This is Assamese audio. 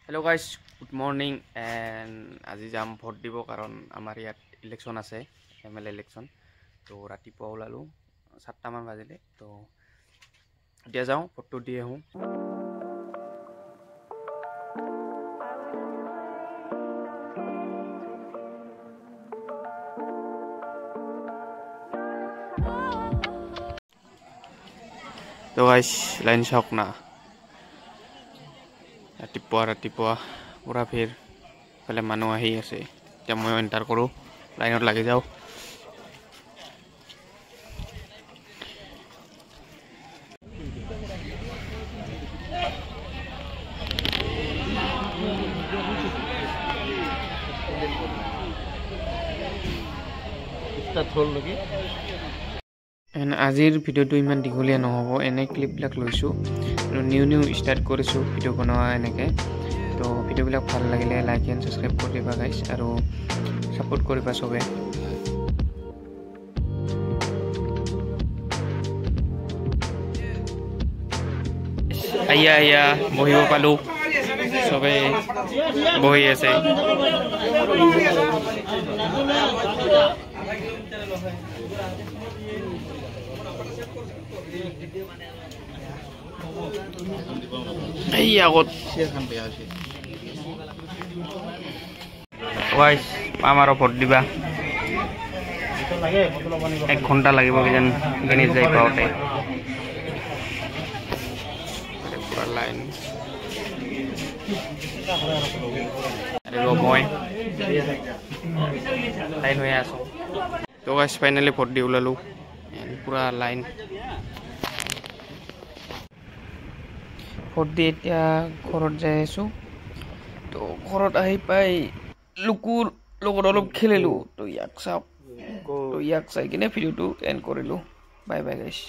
Hello guys, good morning and আজি যাম ভোট দিব কাৰণ আমাৰ ইয়াত ইলেকশ্যন আছে MLA ইলেকশ্যন তো ৰাতিপুৱা ওলালো 7টা মান বাজিলে তো এতিয়া যাওঁ ভোটটো দি আহোঁ তো গাইস লাইন চাওক না ৰাতিপুৱা পুৰা ভিৰ ফালে মানুহ আহি আছে এতিয়া মই এণ্টাৰ কৰোঁ লাইনত লাগি যাওঁ আজিৰ ভিডিঅ'টো ইমান দীঘলীয়া নহ'ব এনে ক্লিপবিলাক লৈছোঁ আৰু নিউ ষ্টাৰ্ট কৰিছোঁ ভিডিঅ' বনোৱা এনেকৈ তো ভিডিঅ'বিলাক ভাল লাগিলে লাইক এণ্ড ছাবস্ক্ৰাইব কৰি দিবা গাইছ আৰু ছাপোৰ্ট কৰিবা চবে আইয়া বহিব পালোঁ চবে বহি আছে এই আগত পাম আৰু ভোট দিবা 1 ঘণ্টা লাগিব কিজান গণিত যাই পাওঁতে পুৰা লাইন মই লাইন হৈ আছোঁ তো গাইছ ফাইনেলি ভোট দি ওলালোঁ পুৰা লাইন ভোট দি এতিয়া ঘৰত যাই আছোঁ তো ঘৰত আহি পাই লুকুৰ লগত অলপ খেলিলোঁ তো ইয়াক চাওক তো ইয়াক চাই কিনে ভিডিঅ'টো এণ্ড কৰিলোঁ বাই বাই গাইছ